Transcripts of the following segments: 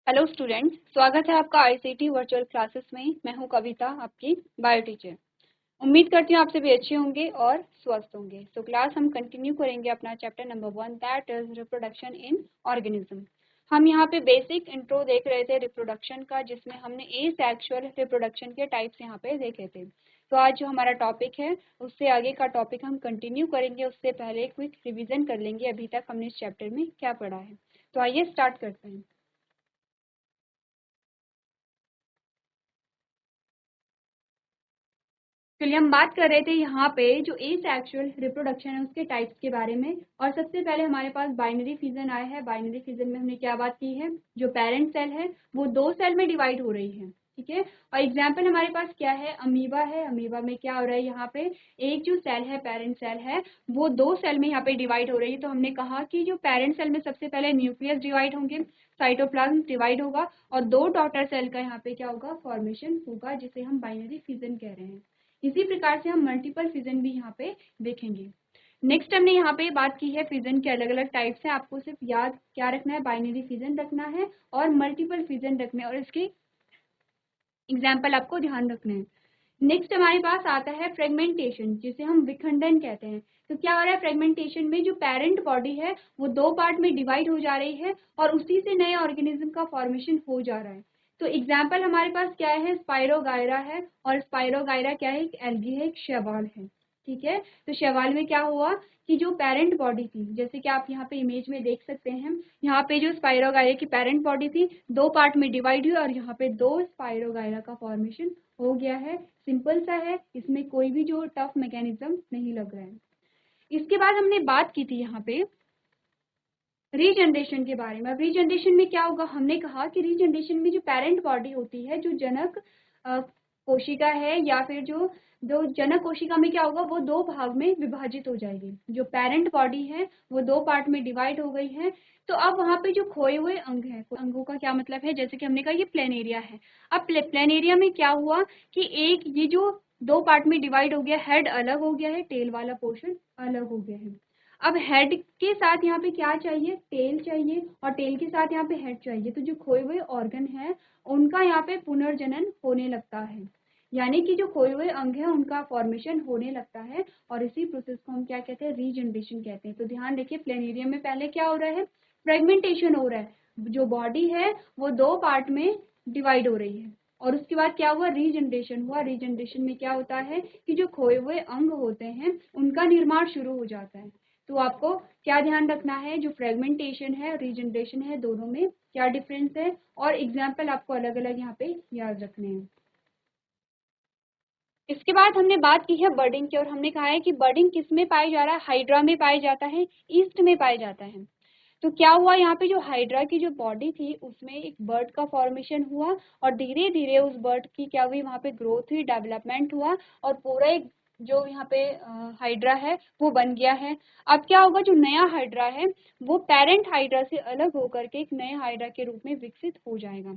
Hello students, स्वागत है आपका आईसीटी वर्चुअल क्लासेस में। मैं हूं कविता, आपकी बायो टीचर। उम्मीद करती हूं आप सभी अच्छे होंगे और स्वस्थ होंगे। तो क्लास हम कंटिन्यू करेंगे अपना chapter number 1, that is reproduction in organism. हम यहाँ पे बेसिक इंट्रो देख रहे थे रिप्रोडक्शन का, जिसमें हमने एसेक्सुअल रिप्रोडक्शन के टाइप्स यहाँ पे देखे थे। तो आज जो हमारा टॉपिक है उससे आगे का टॉपिक हम कंटिन्यू करेंगे। उससे पहले क्विक रिविजन कर लेंगे अभी तक हमने इस चैप्टर में क्या पढ़ा है। तो आइए स्टार्ट करते हैं। चलिए, हम बात कर रहे थे यहाँ पे जो एसेक्सुअल रिप्रोडक्शन है उसके टाइप्स के बारे में। और सबसे पहले हमारे पास बाइनरी फिजन आया है। बाइनरी फिजन में हमने क्या बात की है, जो पेरेंट सेल है वो 2 सेल में डिवाइड हो रही है, ठीक है। और एग्जाम्पल हमारे पास क्या है, अमीबा है। अमीबा में क्या हो रहा है, यहाँ पे एक जो सेल है, पेरेंट सेल है, वो 2 सेल में यहाँ पे डिवाइड हो रही है। तो हमने कहा कि जो पेरेंट सेल में सबसे पहले न्यूक्लियस डिवाइड होंगे, साइटोप्लाज्म डिवाइड होगा, और 2 डॉटर सेल का यहाँ पे क्या होगा, फॉर्मेशन होगा, जिसे हम बाइनरी फिजन कह रहे हैं। इसी प्रकार से हम मल्टीपल फिजन भी यहाँ पे देखेंगे। नेक्स्ट हमने यहाँ पे बात की है फिजन के अलग अलग टाइप्स हैं। आपको सिर्फ याद क्या रखना है, बाइनरी फिजन रखना है और मल्टीपल फिजन रखने, और इसके एग्जाम्पल आपको ध्यान रखना है। नेक्स्ट हमारे पास आता है फ्रेगमेंटेशन, जिसे हम विखंडन कहते हैं। तो क्या हो रहा है फ्रेगमेंटेशन में, जो पेरेंट बॉडी है वो 2 पार्ट में डिवाइड हो जा रही है और उसी से नए ऑर्गेनिज्म का फॉर्मेशन हो जा रहा है। तो एग्जाम्पल हमारे पास क्या है, स्पाइरोगायरा है, और स्पाइरोगायरा क्या है, एक एल्गी है, एक शैवाल है, ठीक है। तो शैवाल में क्या हुआ कि जो पेरेंट बॉडी थी, जैसे कि आप यहाँ पे इमेज में देख सकते हैं, यहाँ पे जो स्पाइरोगायरा की पेरेंट बॉडी थी 2 पार्ट में डिवाइड हुई और यहाँ पे 2 स्पाइरोगायरा का फॉर्मेशन हो गया है। सिंपल सा है, इसमें कोई भी जो टफ मैकेनिज्म नहीं लग रहा है। इसके बाद हमने बात की थी यहाँ पे रीजनरेशन के बारे में। अब रीजनरेशन में क्या होगा, हमने कहा कि रीजनरेशन में जो पेरेंट बॉडी होती है, जो जनक कोशिका है, या फिर जो दो जनक कोशिका में क्या होगा, वो 2 भाग में विभाजित हो जाएगी। जो पेरेंट बॉडी है वो 2 पार्ट में डिवाइड हो गई है। तो अब वहां पे जो खोए हुए अंग है, अंगों का क्या मतलब है, जैसे कि हमने कहा ये प्लेनेरिया है। अब प्लेनेरिया में क्या हुआ कि एक ये जो 2 पार्ट में डिवाइड हो गया, हेड अलग हो गया है, टेल वाला पोर्शन अलग हो गया है। अब हेड के साथ यहाँ पे क्या चाहिए, टेल चाहिए, और टेल के साथ यहाँ पे हेड चाहिए। तो जो खोए हुए ऑर्गन है उनका यहाँ पे पुनर्जनन होने लगता है, यानी कि जो खोए हुए अंग है उनका फॉर्मेशन होने लगता है। और इसी प्रोसेस को हम क्या कहते हैं, रीजनरेशन कहते हैं। तो ध्यान देखिए, प्लेनेरियम में पहले क्या हो रहा है, फ्रेगमेंटेशन हो रहा है, जो बॉडी है वो 2 पार्ट में डिवाइड हो रही है। और उसके बाद क्या हुआ, रीजनरेशन हुआ। रीजनरेशन में क्या होता है कि जो खोए हुए अंग होते हैं उनका निर्माण शुरू हो जाता है। तो आपको क्या ध्यान रखना है, जो फ्रेगमेंटेशन है, रीजनरेशन है, दोनों में क्या डिफरेंस है, और एग्जाम्पल आपको अलग अलग यहाँ पे याद रखने हैं। इसके बाद हमने बात की है बर्डिंग की, और हमने कहा है कि बर्डिंग किस में पाया जा रहा है, हाइड्रा में पाया जाता है, ईस्ट में पाया जाता है। तो क्या हुआ, यहाँ पे जो हाइड्रा की जो बॉडी थी उसमें एक बर्ड का फॉर्मेशन हुआ, और धीरे धीरे उस बर्ड की क्या हुई, वहाँ पे ग्रोथ हुई, डेवलपमेंट हुआ, और पूरा एक जो यहाँ पे हाइड्रा है वो बन गया है। अब क्या होगा, जो नया हाइड्रा है वो पेरेंट हाइड्रा से अलग होकर के एक नए हाइड्रा के रूप में विकसित हो जाएगा।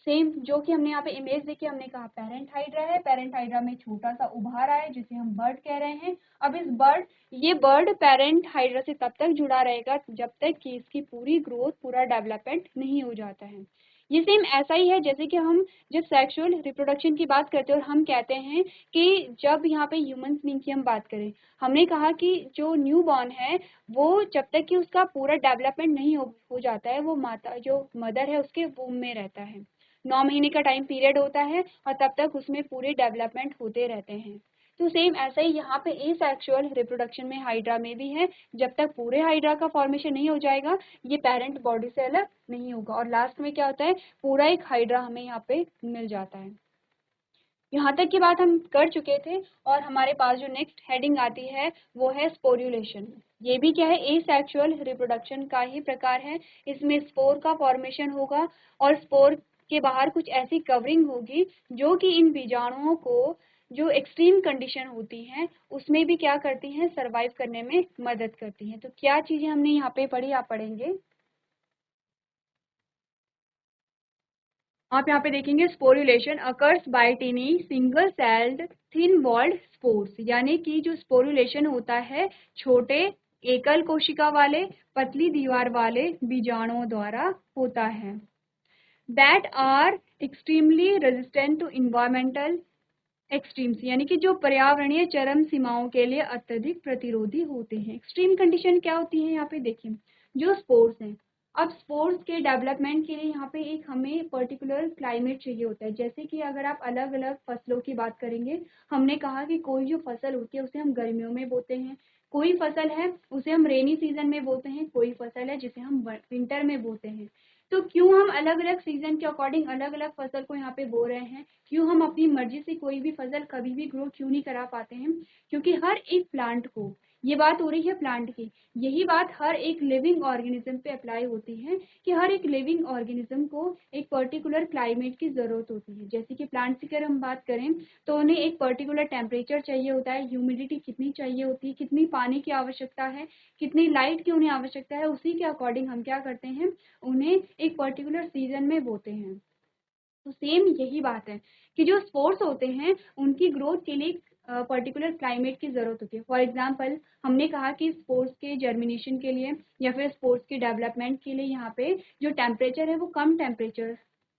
सेम जो कि हमने यहाँ पे इमेज देखी, हमने कहा पेरेंट हाइड्रा है, पेरेंट हाइड्रा में छोटा सा उभार आया जिसे हम बर्ड कह रहे हैं। अब इस ये बर्ड पेरेंट हाइड्रा से तब तक जुड़ा रहेगा जब तक कि इसकी पूरी ग्रोथ, पूरा डेवलपमेंट नहीं हो जाता है। ये सेम ऐसा ही है जैसे कि हम जब सेक्सुअल रिप्रोडक्शन की बात करते हैं और हम कहते हैं कि जब यहाँ पे ह्यूमन बीइंग की हम बात करें, हमने कहा कि जो न्यू बॉर्न है वो जब तक कि उसका पूरा डेवलपमेंट नहीं हो जाता है, वो माता जो मदर है उसके वूम में रहता है। 9 महीने का टाइम पीरियड होता है और तब तक उसमें पूरे डेवलपमेंट होते रहते हैं। तो सेम ऐसा ही यहाँ पे एसेक्सुअल रिप्रोडक्शन में हाइड्रा में भी है, जब तक पूरे हाइड्रा का फॉर्मेशन नहीं हो जाएगा ये पेरेंट बॉडी से अलग नहीं होगा, और लास्ट में क्या होता है, पूरा एक हाइड्रा हमें यहाँ पे मिल जाता है। यहाँ तक की बात हम कर चुके थे, और हमारे पास जो नेक्स्ट हेडिंग आती है वो है स्पोरुलेशन। ये भी क्या है, एसेक्सुअल रिप्रोडक्शन का ही प्रकार है। इसमें स्पोर का फॉर्मेशन होगा, और स्पोर के बाहर कुछ ऐसी कवरिंग होगी जो कि इन बीजाणुओं को जो एक्सट्रीम कंडीशन होती हैं उसमें भी क्या करती हैं, सर्वाइव करने में मदद करती हैं। तो क्या चीजें हमने यहाँ पे पढ़ी, आप पढ़ेंगे, आप यहाँ पे देखेंगे sporulation occurs by tiny single celled thin walled spores, यानी कि जो स्पोरुलेशन होता है छोटे एकल कोशिका वाले पतली दीवार वाले बीजाणुओं द्वारा होता है। That are extremely resistant to environmental extremes, यानी कि जो पर्यावरणीय चरम सीमाओं के लिए अत्यधिक प्रतिरोधी होते हैं। एक्सट्रीम कंडीशन क्या होती है यहाँ पे देखिए, जो स्पोर्स हैं, अब स्पोर्स के डेवलपमेंट के लिए यहाँ पे एक हमें पर्टिकुलर क्लाइमेट चाहिए होता है। जैसे कि अगर आप अलग अलग फसलों की बात करेंगे, हमने कहा कि कोई जो फसल होती है उसे हम गर्मियों में बोते हैं, कोई फसल है उसे हम रेनी सीजन में बोते हैं, कोई फसल है जिसे हम विंटर में बोते हैं। तो क्यों हम अलग अलग सीजन के अकॉर्डिंग अलग अलग फसल को यहाँ पे बो रहे हैं? क्यों हम अपनी मर्जी से कोई भी फसल कभी भी ग्रो क्यों नहीं करा पाते हैं? क्योंकि हर एक प्लांट को, ये बात हो रही है प्लांट की, यही बात हर एक लिविंग ऑर्गेनिज्म पे अप्लाई होती है कि हर एक लिविंग ऑर्गेनिज्म को एक पर्टिकुलर क्लाइमेट की जरूरत होती है। जैसे कि प्लांट्स की अगर हम बात करें तो उन्हें एक पर्टिकुलर टेम्परेचर चाहिए होता है, ह्यूमिडिटी कितनी चाहिए होती है, कितनी पानी की आवश्यकता है, कितनी लाइट की उन्हें आवश्यकता है, उसी के अकॉर्डिंग हम क्या करते हैं, उन्हें एक पर्टिकुलर सीजन में बोते हैं। तो सेम यही बात है कि जो स्पोर्स होते हैं उनकी ग्रोथ के लिए पर्टिकुलर क्लाइमेट की ज़रूरत होती है। फॉर एग्जांपल हमने कहा कि स्पोर्स के जर्मिनेशन के लिए या फिर स्पोर्स के डेवलपमेंट के लिए यहाँ पे जो टेम्परेचर है वो कम टेम्परेचर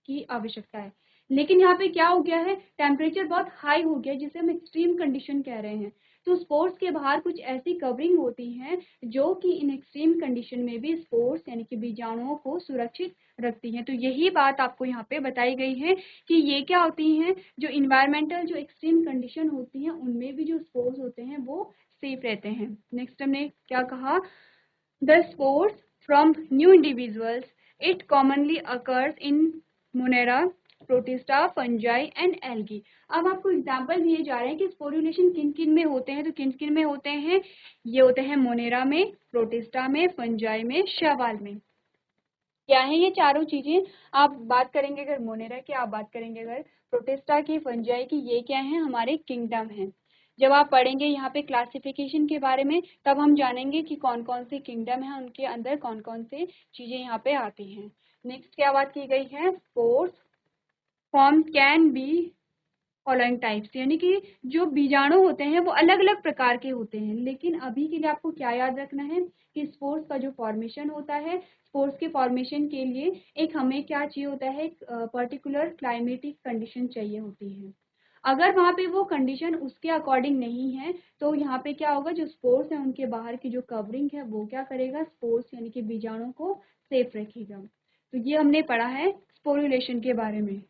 की आवश्यकता है। लेकिन यहाँ पे क्या हो गया है, टेम्परेचर बहुत हाई हो गया जिसे हम एक्सट्रीम कंडीशन कह रहे हैं। तो स्पोर्स के बाहर कुछ ऐसी कवरिंग होती हैं जो कि इन एक्सट्रीम कंडीशन में भी स्पोर्स यानी कि बीजाणुओं को सुरक्षित रखती हैं। तो यही बात आपको यहाँ पे बताई गई है कि ये क्या होती हैं, जो इन्वायरमेंटल जो एक्सट्रीम कंडीशन होती हैं उनमें भी जो स्पोर्स होते हैं वो सेफ रहते हैं। नेक्स्ट हमने क्या कहा, the spores from new individuals, it commonly occurs in Monera, protista, fungi and algae. अब आपको एग्जांपल दिए जा रहे हैं कि स्पोरुलेशन किन किन में होते हैं, तो किन किन में होते हैं, ये होते हैं मोनेरा में, प्रोटिस्टा में, फंजाई में, शैवाल में। क्या है ये चारों चीजें? आप बात करेंगे अगर मोनेरा की, आप बात करेंगे अगर प्रोटिस्टा की, फंजाई की, ये क्या है, हमारे किंगडम है। जब आप पढ़ेंगे यहाँ पे क्लासिफिकेशन के बारे में तब हम जानेंगे कि कौन कौन से किंगडम है, उनके अंदर कौन कौन से चीजें यहाँ पे आती हैं। नेक्स्ट क्या बात की गई है, spores form can be following types, यानी कि जो बीजाणु होते हैं वो अलग अलग प्रकार के होते हैं। लेकिन अभी के लिए आपको क्या याद रखना है कि स्पोर्स का जो फॉर्मेशन होता है, स्पोर्स के फॉर्मेशन के लिए एक हमें क्या चाहिए होता है, एक पर्टिकुलर क्लाइमेटिक कंडीशन चाहिए होती है। अगर वहाँ पे वो कंडीशन उसके अकॉर्डिंग नहीं है तो यहाँ पे क्या होगा, जो स्पोर्स है उनके बाहर की जो कवरिंग है वो क्या करेगा, स्पोर्स यानी कि बीजाणु को सेफ रखेगा। तो ये हमने पढ़ा है स्पोरुलेशन के बारे में।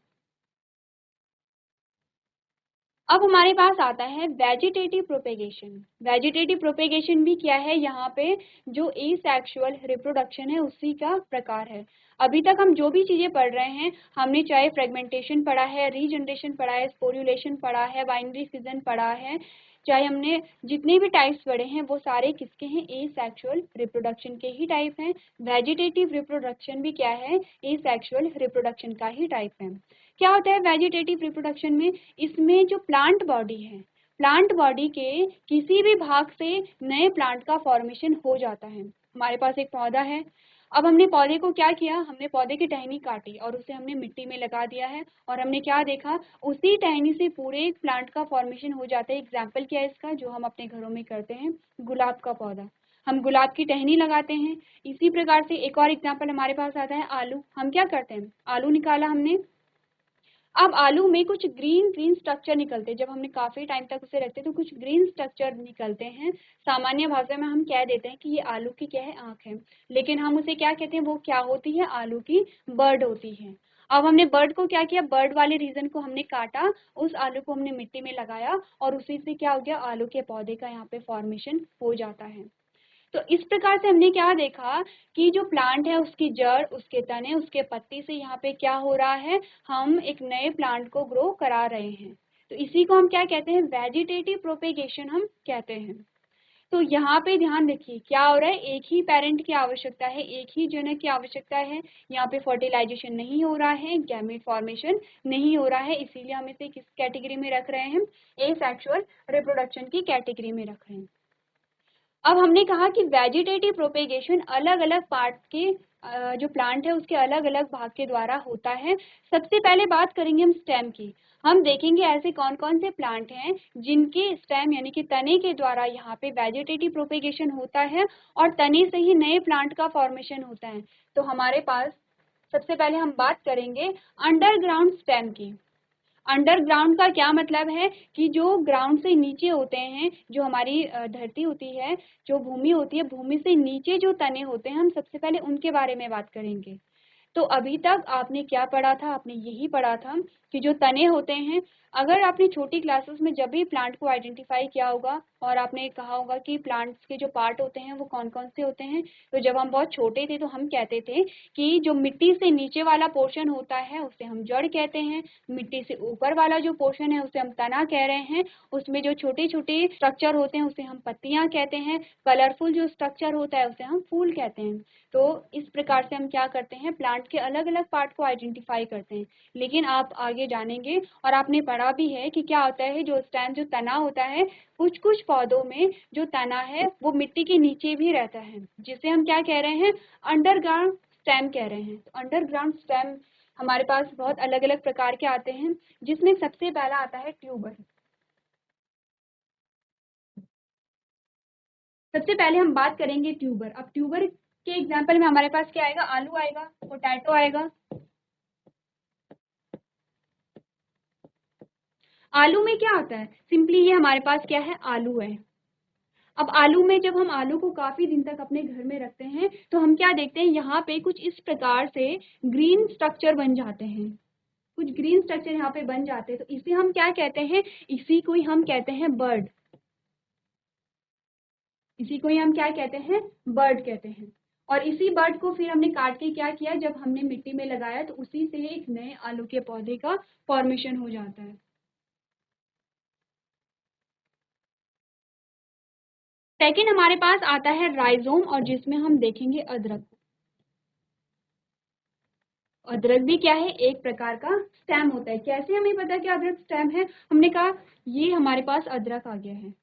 अब हमारे पास आता है वेजिटेटिव प्रोपेगेशन। वेजिटेटिव प्रोपेगेशन भी क्या है, यहाँ पे जो एसेक्सुअल रिप्रोडक्शन है उसी का प्रकार है। अभी तक हम जो भी चीजें पढ़ रहे हैं, हमने चाहे फ्रेगमेंटेशन पढ़ा है, रीजनरेशन पढ़ा है, स्पोरुलेशन पढ़ा है, बाइनरी फिजन पढ़ा है, चाहे हमने जितने भी टाइप्स पढ़े हैं वो सारे किसके हैं, एसेक्सुअल रिप्रोडक्शन के ही टाइप हैं। वेजिटेटिव रिप्रोडक्शन भी क्या है, एसेक्सुअल रिप्रोडक्शन का ही टाइप है। क्या होता है वेजिटेटिव रिप्रोडक्शन में, इसमें जो प्लांट बॉडी है, प्लांट बॉडी के किसी भी भाग से नए प्लांट का फॉर्मेशन हो जाता है। हमारे पास एक पौधा है, अब हमने पौधे को क्या किया, हमने पौधे की टहनी काटी और उसे हमने मिट्टी में लगा दिया है और हमने क्या देखा, उसी टहनी से पूरे एक प्लांट का फॉर्मेशन हो जाता है। एग्जाम्पल क्या है इसका, जो हम अपने घरों में करते हैं, गुलाब का पौधा, हम गुलाब की टहनी लगाते हैं। इसी प्रकार से एक और एग्जाम्पल हमारे पास आता है आलू, हम क्या करते हैं, आलू निकाला हमने, अब आलू में कुछ ग्रीन ग्रीन स्ट्रक्चर निकलते हैं, जब हमने काफी टाइम तक उसे रखते हैं तो कुछ ग्रीन स्ट्रक्चर निकलते हैं। सामान्य भाषा में हम कह देते हैं कि ये आलू की क्या है, आंख है, लेकिन हम उसे क्या कहते हैं, वो क्या होती है, आलू की बर्ड होती है। अब हमने बर्ड को क्या किया, बर्ड वाले रीजन को हमने काटा, उस आलू को हमने मिट्टी में लगाया और उसी से क्या हो गया, आलू के पौधे का यहाँ पे फॉर्मेशन हो जाता है। तो इस प्रकार से हमने क्या देखा कि जो प्लांट है उसकी जड़, उसके तने, उसके पत्ती से यहाँ पे क्या हो रहा है, हम एक नए प्लांट को ग्रो करा रहे हैं। तो इसी को हम क्या कहते हैं, वेजिटेटिव प्रोपेगेशन हम कहते हैं। तो यहाँ पे ध्यान रखिए क्या हो रहा है, एक ही पेरेंट की आवश्यकता है, एक ही जनक की आवश्यकता है। यहाँ पे फर्टिलाइजेशन नहीं हो रहा है, गैमेट फॉर्मेशन नहीं हो रहा है, इसीलिए हम इसे किस कैटेगरी में रख रहे हैं, एसेक्सुअल रिप्रोडक्शन की कैटेगरी में रख रहे हैं। अब हमने कहा कि वेजिटेटिव प्रोपेगेशन अलग अलग पार्ट के जो प्लांट है उसके अलग अलग भाग के द्वारा होता है। सबसे पहले बात करेंगे हम स्टेम की। हम देखेंगे ऐसे कौन कौन से प्लांट हैं जिनके स्टेम यानी कि तने के द्वारा यहाँ पे वेजिटेटिव प्रोपेगेशन होता है और तने से ही नए प्लांट का फॉर्मेशन होता है। तो हमारे पास सबसे पहले हम बात करेंगे अंडरग्राउंड स्टेम की। अंडरग्राउंड का क्या मतलब है कि जो ग्राउंड से नीचे होते हैं, जो हमारी धरती होती है, जो भूमि होती है, भूमि से नीचे जो तने होते हैं, हम सबसे पहले उनके बारे में बात करेंगे। तो अभी तक आपने क्या पढ़ा था? आपने यही पढ़ा था कि जो तने होते हैं, अगर आपने छोटी क्लासेस में जब भी प्लांट को आइडेंटिफाई किया होगा और आपने कहा होगा कि प्लांट्स के जो पार्ट होते हैं वो कौन कौन से होते हैं, तो जब हम बहुत छोटे थे तो हम कहते थे कि जो मिट्टी से नीचे वाला पोर्शन होता है उसे हम जड़ कहते हैं, मिट्टी से ऊपर वाला जो पोर्शन है उसे हम तना कह रहे हैं, उसमें जो छोटे छोटे स्ट्रक्चर होते हैं उसे हम पत्तियां कहते हैं, कलरफुल जो स्ट्रक्चर होता है उसे हम फूल कहते हैं। तो इस प्रकार से हम क्या करते हैं, प्लांट के अलग अलग पार्ट को आइडेंटिफाई करते हैं। लेकिन आप आगे जानेंगे और आपने पढ़ा भी है कि क्या होता है, जो स्टेम, जो तना होता है, कुछ कुछ पौधों में जो तना है वो मिट्टी के नीचे भी रहता है, जिसे हम क्या कह रहे हैं, अंडरग्राउंड स्टेम कह रहे हैं। तो अंडरग्राउंड स्टेम हमारे पास बहुत अलग अलग प्रकार के आते हैं, जिसमें सबसे पहला आता है ट्यूबर। सबसे पहले हम बात करेंगे ट्यूबर। अब ट्यूबर के एग्जाम्पल में हमारे पास क्या आएगा, आलू आएगा, पोटैटो आएगा। आलू में क्या होता है, सिंपली ये हमारे पास क्या है, आलू है। अब आलू में जब हम आलू को काफी दिन तक अपने घर में रखते हैं तो हम क्या देखते हैं, यहाँ पे कुछ इस प्रकार से ग्रीन स्ट्रक्चर बन जाते हैं, कुछ ग्रीन स्ट्रक्चर यहाँ पे बन जाते हैं। तो इसे हम क्या कहते हैं, इसी को ही हम कहते हैं बर्ड। इसी को ही हम क्या कहते हैं, बर्ड कहते हैं। और इसी बर्ड को फिर हमने काट के क्या किया, जब हमने मिट्टी में लगाया तो उसी से एक नए आलू के पौधे का फॉर्मेशन हो जाता है। सेकेंड हमारे पास आता है राइजोम, और जिसमें हम देखेंगे अदरक। अदरक भी क्या है, एक प्रकार का स्टेम होता है। कैसे हमें पता कि अदरक स्टेम है, हमने कहा ये हमारे पास अदरक आ गया है।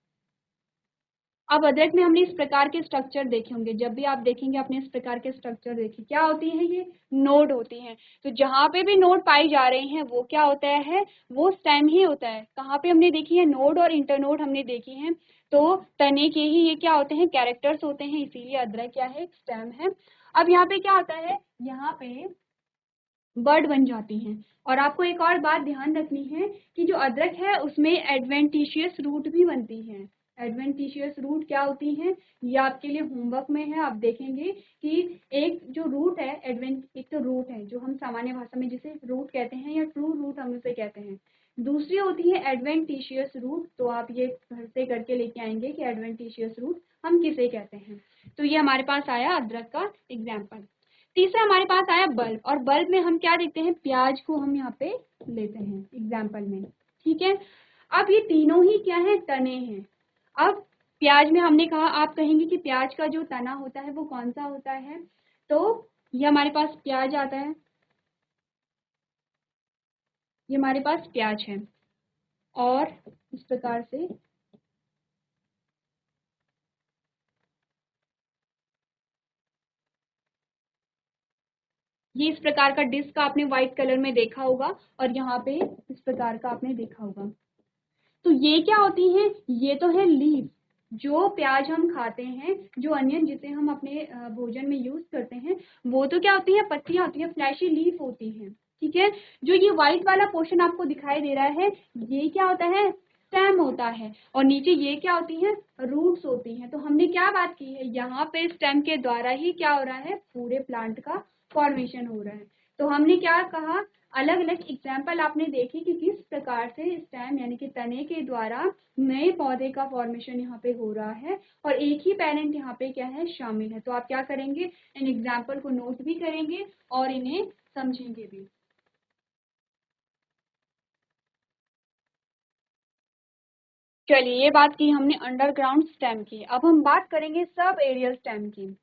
अब अदरक में हमने इस प्रकार के स्ट्रक्चर देखे होंगे, जब भी आप देखेंगे आपने इस प्रकार के स्ट्रक्चर देखे, क्या होती है, ये नोड होती हैं। तो जहां पे भी नोड पाई जा रही हैं वो क्या होता है, वो स्टेम ही होता है। कहाँ पे हमने देखी है, नोड और इंटरनोड हमने देखी हैं। तो तने के ही ये क्या होते हैं, कैरेक्टर्स होते हैं, इसीलिए अदरक क्या है, एक स्टेम है। अब यहाँ पे क्या होता है, यहाँ पे बर्ड बन जाती हैं। और आपको एक और बात ध्यान रखनी है कि जो अदरक है उसमें एडवेंटिशियस रूट भी बनती हैं। एडवेंटिशियस रूट क्या होती हैं, ये आपके लिए होमवर्क में है, आप देखेंगे कि एक जो रूट है, एक तो रूट है जो हम सामान्य भाषा में जिसे रूट कहते हैं या ट्रू रूट हम उसे कहते हैं, दूसरी होती है एडवेंटिशियस रूट। तो आप ये घर से करके लेके आएंगे कि एडवेंटिशियस रूट हम किसे कहते हैं। तो ये हमारे पास आया अदरक का एग्जाम्पल। तीसरा हमारे पास आया बल्ब, और बल्ब में हम क्या देखते हैं, प्याज को हम यहाँ पे लेते हैं एग्जाम्पल में, ठीक है। अब ये तीनों ही क्या है, तने हैं। अब प्याज में हमने कहा, आप कहेंगे कि प्याज का जो तना होता है वो कौन सा होता है, तो ये हमारे पास प्याज आता है, ये हमारे पास प्याज है। और इस प्रकार से ये इस प्रकार का डिस्क आपने व्हाइट कलर में देखा होगा, और यहाँ पे इस प्रकार का आपने देखा होगा। तो ये क्या होती हैं, ये तो है लीफ, जो प्याज हम खाते हैं, जो अनियन जिसे हम अपने भोजन में यूज करते हैं, वो तो क्या होती है, पत्तियां होती है, फ्लैशी लीफ होती हैं, ठीक है। जो ये व्हाइट वाला पोर्शन आपको दिखाई दे रहा है, ये क्या होता है, स्टेम होता है। और नीचे ये क्या होती है, रूट्स होती हैं। तो हमने क्या बात की है, यहाँ पे स्टेम के द्वारा ही क्या हो रहा है, पूरे प्लांट का फॉर्मेशन हो रहा है। तो हमने क्या कहा, अलग अलग एग्जाम्पल आपने देखे कि किस प्रकार से स्टेम यानी कि तने के द्वारा नए पौधे का फॉर्मेशन यहाँ पे हो रहा है, और एक ही पेरेंट यहाँ पे क्या है, शामिल है। तो आप क्या करेंगे, इन एग्जाम्पल को नोट भी करेंगे और इन्हें समझेंगे भी। चलिए, ये बात की हमने अंडरग्राउंड स्टेम की। अब हम बात करेंगे सब एरियल स्टेम की।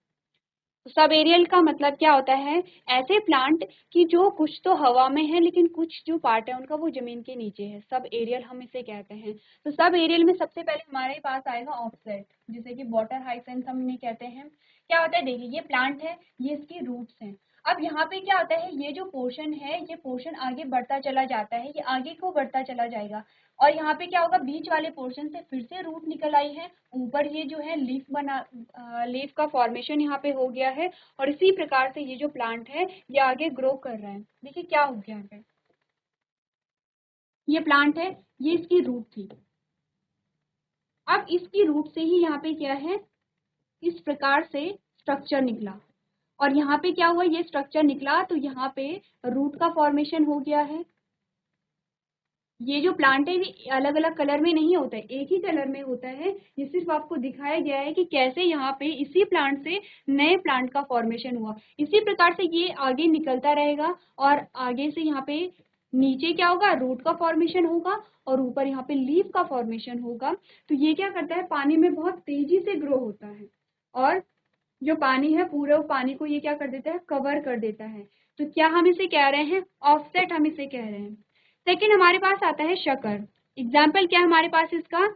सब एरियल का मतलब क्या होता है, ऐसे प्लांट कि जो कुछ तो हवा में है लेकिन कुछ जो पार्ट है उनका वो जमीन के नीचे है, सब एरियल हम इसे कहते हैं। तो सब एरियल में सबसे पहले हमारे पास आएगा ऑफसेट, जिसे कि वाटर हाइसेंस हमने कहते हैं। क्या होता है, देखिए ये प्लांट है, ये इसकी रूट्स हैं। अब यहाँ पे क्या होता है, ये जो पोर्शन है ये पोर्शन आगे बढ़ता चला जाता है, ये आगे को बढ़ता चला जाएगा और यहाँ पे क्या होगा, बीच वाले पोर्शन से फिर से रूट निकल आई है, ऊपर ये जो है लीफ बना, लीफ का फॉर्मेशन यहाँ पे हो गया है और इसी प्रकार से ये जो प्लांट है ये आगे ग्रो कर रहा है। देखिए क्या हो गया यहाँ पे, ये प्लांट है, ये इसकी रूट थी। अब इसकी रूट से ही यहाँ पे क्या है, इस प्रकार से स्ट्रक्चर निकला और यहाँ पे क्या हुआ, ये स्ट्रक्चर निकला तो यहाँ पे रूट का फॉर्मेशन हो गया है। ये जो प्लांट है ये अलग अलग कलर में नहीं होता है, एक ही कलर में होता है। ये सिर्फ आपको दिखाया गया है कि कैसे यहाँ पे इसी प्लांट से नए प्लांट का फॉर्मेशन हुआ। इसी प्रकार से ये आगे निकलता रहेगा और आगे से यहाँ पे नीचे क्या होगा, रूट का फॉर्मेशन होगा और ऊपर यहाँ पे लीफ का फॉर्मेशन होगा। तो ये क्या करता है, पानी में बहुत तेजी से ग्रो होता है और जो पानी है पूरे पानी को ये क्या कर देता है, कवर कर देता है। तो क्या हम इसे कह रहे हैं, ऑफसेट हम इसे कह रहे हैं। सेकेंड हमारे पास आता है शक्कर। एग्जाम्पल क्या है हमारे पास इसका,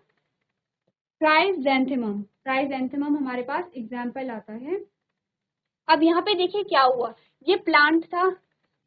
क्राइसैंथेमम। क्राइसैंथेमम हमारे पास एग्जाम्पल आता है। अब यहाँ पे देखिए क्या हुआ, ये प्लांट था,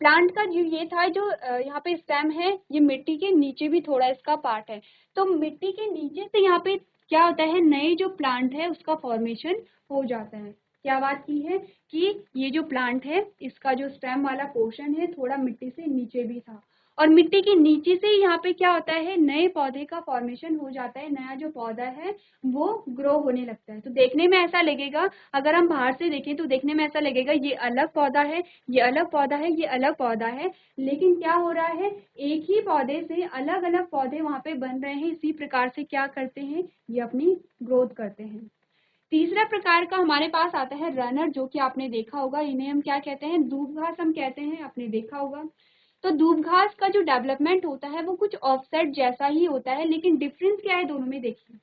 प्लांट का जो ये था, जो यहाँ पे स्टेम है ये मिट्टी के नीचे भी थोड़ा इसका पार्ट है। तो मिट्टी के नीचे से यहाँ पे क्या होता है, नए जो प्लांट है उसका फॉर्मेशन हो जाता है। क्या बात की है कि ये जो प्लांट है इसका जो स्टेम वाला पोर्शन है थोड़ा मिट्टी से नीचे भी था और मिट्टी के नीचे से यहाँ पे क्या होता है, नए पौधे का फॉर्मेशन हो जाता है, नया जो पौधा है वो ग्रो होने लगता है। तो देखने में ऐसा लगेगा, अगर हम बाहर से देखें तो देखने में ऐसा लगेगा ये अलग पौधा है, ये अलग पौधा है, ये अलग पौधा है, लेकिन क्या हो रहा है, एक ही पौधे से अलग अलग पौधे वहाँ पे बन रहे हैं। इसी प्रकार से क्या करते हैं, ये अपनी ग्रोथ करते हैं। तीसरा प्रकार का हमारे पास आता है रनर, जो कि आपने देखा होगा, इन्हें हम क्या कहते हैं, दूब घास हम कहते हैं, आपने देखा होगा। तो दूब घास का जो डेवलपमेंट होता है वो कुछ ऑफसेट जैसा ही होता है, लेकिन डिफरेंस क्या है दोनों में, देखिए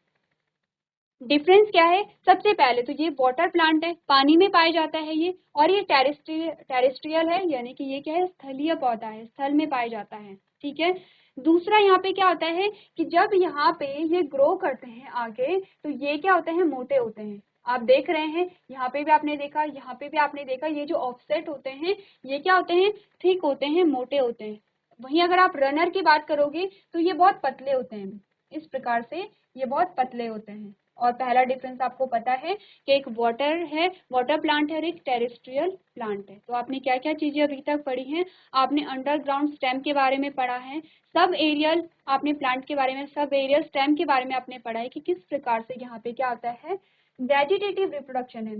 डिफरेंस क्या है। सबसे पहले तो ये वाटर प्लांट है, पानी में पाया जाता है ये, और ये टेरेस्ट्रियल है, यानी कि ये क्या है, स्थलीय पौधा है, स्थल में पाया जाता है। ठीक है। दूसरा यहाँ पे क्या होता है कि जब यहाँ पे ये ग्रो करते हैं आगे तो ये क्या होते हैं, मोटे होते हैं। आप देख रहे हैं यहाँ पे भी आपने देखा, यहाँ पे भी आपने देखा, ये जो ऑफसेट होते हैं ये क्या होते हैं, थिक होते हैं, मोटे होते हैं। वहीं अगर आप रनर की बात करोगे तो ये बहुत पतले होते हैं, इस प्रकार से ये बहुत पतले होते हैं। और पहला डिफरेंस आपको पता है कि एक वाटर है, वाटर प्लांट है और एक टेरेस्ट्रियल प्लांट है। तो आपने क्या क्या चीजें अभी तक पढ़ी हैं, आपने अंडरग्राउंड स्टेम के बारे में पढ़ा है, सब एरियल आपने प्लांट के बारे में, सब एरियल स्टेम के बारे में आपने पढ़ा है कि किस प्रकार से यहाँ पे क्या होता है, वेजिटेटिव रिप्रोडक्शन है।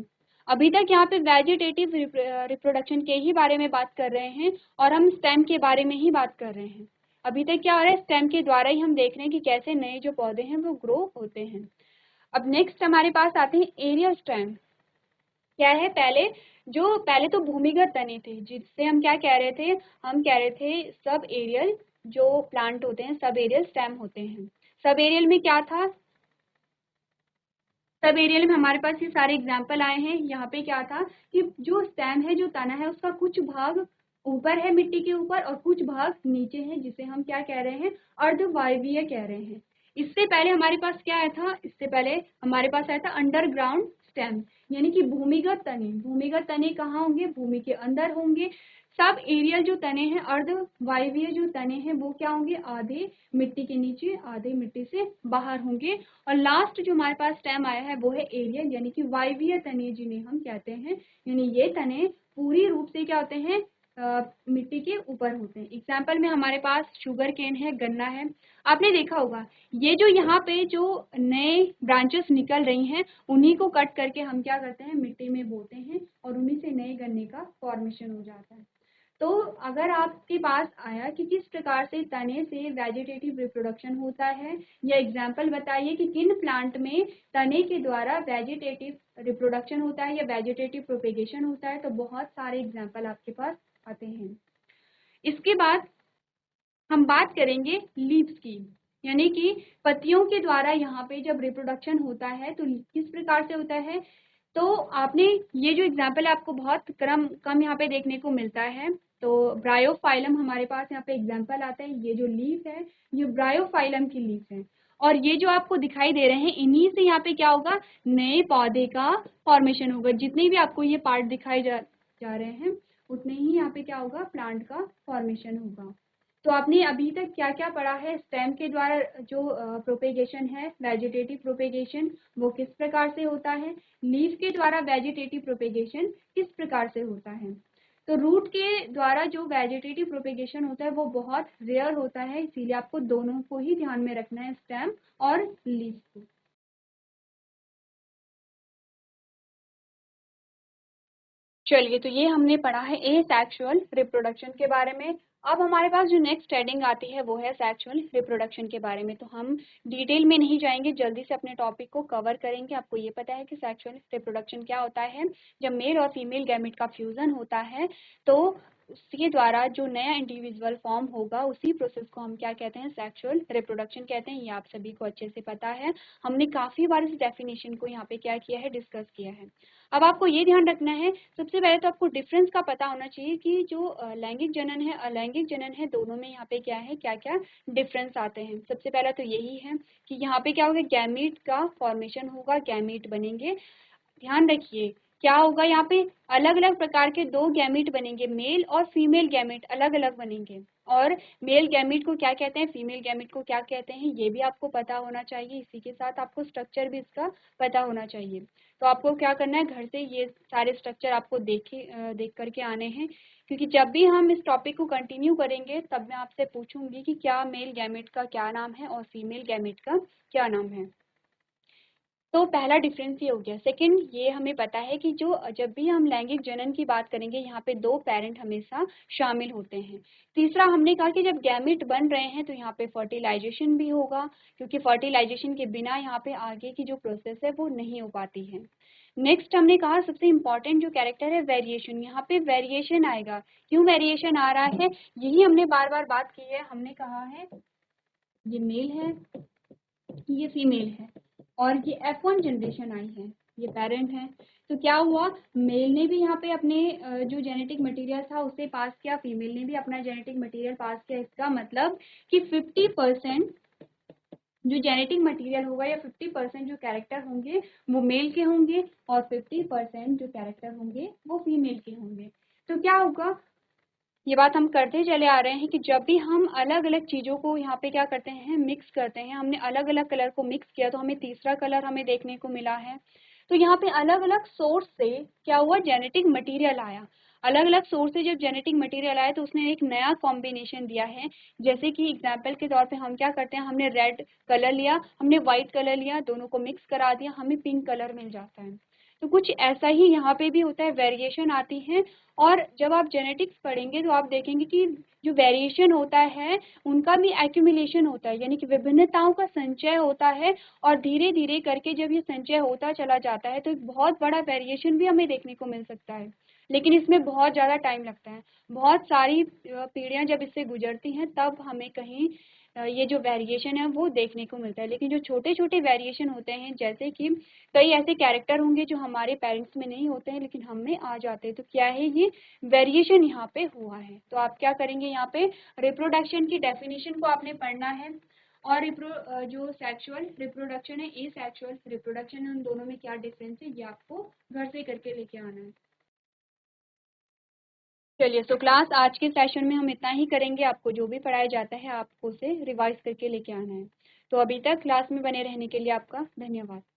अभी तक यहाँ पे वेजिटेटिव रिप्रोडक्शन के ही बारे में बात कर रहे हैं और हम स्टेम के बारे में ही बात कर रहे हैं। अभी तक क्या हो रहा है, स्टेम के द्वारा ही हम देख रहे हैं कि कैसे नए जो पौधे हैं वो ग्रो होते हैं। अब नेक्स्ट हमारे पास आते हैं एरियल स्टेम। क्या है, पहले तो भूमिगत तने थे, जिससे हम क्या कह रहे थे, हम कह रहे थे सब एरियल जो प्लांट होते हैं सब एरियल स्टेम होते हैं। सब एरियल में क्या था, सब एरियल में हमारे पास ये सारे एग्जाम्पल आए हैं। यहाँ पे क्या था कि जो स्टेम है, जो तना है, उसका कुछ भाग ऊपर है मिट्टी के ऊपर और कुछ भाग नीचे है, जिसे हम क्या कह रहे हैं, अर्धवायवीय कह रहे हैं। इससे पहले हमारे पास क्या आया था, इससे पहले हमारे पास आया था अंडरग्राउंड स्टेम, यानी कि भूमिगत तने। भूमिगत तने कहाँ होंगे, भूमि के अंदर होंगे। सब एरियल जो तने हैं, अर्धवायवीय जो तने हैं, वो क्या होंगे, आधे मिट्टी के नीचे आधे मिट्टी से बाहर होंगे। और लास्ट जो हमारे पास स्टेम आया है वो है एरियल, यानी कि वायवीय तने जिन्हें हम कहते हैं, यानी ये तने पूरी रूप से क्या होते हैं, मिट्टी के ऊपर होते हैं। एग्जाम्पल में हमारे पास शुगर केन है, गन्ना है। आपने देखा होगा ये जो यहाँ पे जो नए ब्रांचेस निकल रही हैं उन्हीं को कट करके हम क्या करते हैं, मिट्टी में बोते हैं और उन्हीं से नए गन्ने का फॉर्मेशन हो जाता है। तो अगर आपके पास आया कि किस प्रकार से तने से वेजिटेटिव रिप्रोडक्शन होता है, या एग्जाम्पल बताइए कि किन प्लांट में तने के द्वारा वेजिटेटिव रिप्रोडक्शन होता है या वेजिटेटिव प्रोपेगेशन होता है, तो बहुत सारे एग्जाम्पल आपके पास आते हैं। इसके बाद हम बात करेंगे लीव्स की, यानी कि पत्तियों के द्वारा यहाँ पे जब रिप्रोडक्शन होता है तो किस प्रकार से होता है। तो आपने ये जो एग्जाम्पल है आपको बहुत कम यहाँ पे देखने को मिलता है। तो ब्रायोफाइलम हमारे पास यहाँ पे एग्जाम्पल आता है, ये जो लीफ है ये ब्रायोफाइलम की लीफ है और ये जो आपको दिखाई दे रहे हैं इन्हीं से यहाँ पे क्या होगा, नए पौधे का फॉर्मेशन होगा। जितने भी आपको ये पार्ट दिखाए जा रहे हैं उतने ही यहाँ पे क्या होगा, प्लांट का फॉर्मेशन होगा। तो आपने अभी तक क्या क्या पढ़ा है, स्टेम के द्वारा जो प्रोपेगेशन है, वेजिटेटिव प्रोपेगेशन, वो किस प्रकार से होता है, लीफ के द्वारा वेजिटेटिव प्रोपेगेशन किस प्रकार से होता है। तो रूट के द्वारा जो वेजिटेटिव प्रोपेगेशन होता है वो बहुत रेयर होता है, इसीलिए आपको दोनों को ही ध्यान में रखना है, स्टेम और लीफ को। चलिए, तो ये हमने पढ़ा है एसेक्सुअल रिप्रोडक्शन के बारे में। अब हमारे पास जो नेक्स्ट हेडिंग आती है वो है सेक्सुअल रिप्रोडक्शन के बारे में। तो हम डिटेल में नहीं जाएंगे, जल्दी से अपने टॉपिक को कवर करेंगे। आपको ये पता है कि सेक्सुअल रिप्रोडक्शन क्या होता है, जब मेल और फीमेल गैमेट का फ्यूजन होता है तो उसके द्वारा जो नया इंडिविजुअल फॉर्म होगा उसी प्रोसेस को हम क्या कहते हैं, सेक्सुअल रिप्रोडक्शन कहते हैं। ये आप सभी को अच्छे से पता है, हमने काफ़ी बार इस डेफिनेशन को यहाँ पे क्या किया है, डिस्कस किया है। अब आपको ये ध्यान रखना है, सबसे पहले तो आपको डिफरेंस का पता होना चाहिए कि जो लैंगिक जनन है, अलैंगिक जनन है, दोनों में यहाँ पे क्या है, क्या क्या डिफरेंस आते हैं। सबसे पहला तो यही है कि यहाँ पे क्या होगा, गैमीट का फॉर्मेशन होगा, गैमीट बनेंगे। ध्यान रखिए क्या होगा, यहाँ पे अलग अलग प्रकार के दो गैमीट बनेंगे, मेल और फीमेल गैमीट अलग अलग बनेंगे। और मेल गैमीट को क्या कहते हैं, फीमेल गैमीट को क्या कहते हैं, ये भी आपको पता होना चाहिए। इसी के साथ आपको स्ट्रक्चर भी इसका पता होना चाहिए। तो आपको क्या करना है, घर से ये सारे स्ट्रक्चर आपको देख करके आने हैं, क्योंकि जब भी हम इस टॉपिक को कंटिन्यू करेंगे तब मैं आपसे पूछूंगी कि क्या मेल गैमेट का क्या नाम है और फीमेल गैमेट का क्या नाम है। तो पहला डिफरेंस ये हो गया। सेकंड, ये हमें पता है कि जो जब भी हम लैंगिक जनन की बात करेंगे यहाँ पे दो पेरेंट हमेशा शामिल होते हैं। तीसरा, हमने कहा कि जब गैमेट बन रहे हैं तो यहाँ पे फर्टिलाइजेशन भी होगा, क्योंकि फर्टिलाइजेशन के बिना यहाँ पे आगे की जो प्रोसेस है वो नहीं हो पाती है। नेक्स्ट हमने कहा सबसे इम्पॉर्टेंट जो कैरेक्टर है, वेरिएशन। यहाँ पे वेरिएशन आएगा। क्यों वेरिएशन आ रहा है, यही हमने बार बार बात की है। हमने कहा है ये मेल है, ये फीमेल है, और ये F1 जनरेशन आई है, ये पेरेंट है। तो क्या हुआ, मेल ने भी यहाँ पे अपने जो जेनेटिक मटेरियल था उसे पास किया, फीमेल ने भी अपना जेनेटिक मटेरियल पास किया। इसका मतलब कि 50% जो जेनेटिक मटेरियल होगा या 50% जो कैरेक्टर होंगे वो मेल के होंगे और 50% जो कैरेक्टर होंगे वो फीमेल के होंगे। तो क्या होगा, ये बात हम करते चले आ रहे हैं कि जब भी हम अलग अलग चीज़ों को यहाँ पे क्या करते हैं, मिक्स करते हैं, हमने अलग अलग कलर को मिक्स किया तो हमें तीसरा कलर हमें देखने को मिला है। तो यहाँ पे अलग अलग सोर्स से क्या हुआ, जेनेटिक मटेरियल आया। अलग अलग सोर्स से जब जेनेटिक मटेरियल आया तो उसने एक नया कॉम्बिनेशन दिया है। जैसे कि एग्जाम्पल के तौर पे हम क्या करते हैं, हमने रेड कलर लिया, हमने व्हाइट कलर लिया, दोनों को मिक्स करा दिया, हमें पिंक कलर मिल जाता है। तो कुछ ऐसा ही यहाँ पे भी होता है, वेरिएशन आती है। और जब आप जेनेटिक्स पढ़ेंगे तो आप देखेंगे कि जो वेरिएशन होता है उनका भी एक्यूमुलेशन होता है, यानी कि विभिन्नताओं का संचय होता है। और धीरे धीरे करके जब ये संचय होता चला जाता है तो एक बहुत बड़ा वेरिएशन भी हमें देखने को मिल सकता है, लेकिन इसमें बहुत ज़्यादा टाइम लगता है। बहुत सारी पीढ़ियाँ जब इससे गुजरती हैं तब हमें कहीं ये जो वेरिएशन है वो देखने को मिलता है। लेकिन जो छोटे छोटे वेरिएशन होते हैं, जैसे कि कई ऐसे कैरेक्टर होंगे जो हमारे पेरेंट्स में नहीं होते हैं लेकिन हम में आ जाते हैं, तो क्या है, ये वेरिएशन यहाँ पे हुआ है। तो आप क्या करेंगे, यहाँ पे रिप्रोडक्शन की डेफिनेशन को आपने पढ़ना है। और जो सेक्सुअल रिप्रोडक्शन है, ए सेक्सुअल रिप्रोडक्शन है, उन दोनों में क्या डिफरेंस है ये आपको घर से करके लेके आना है। चलिए, तो क्लास आज के सेशन में हम इतना ही करेंगे। आपको जो भी पढ़ाया जाता है आपको उसे रिवाइज करके लेके आना है। तो अभी तक क्लास में बने रहने के लिए आपका धन्यवाद।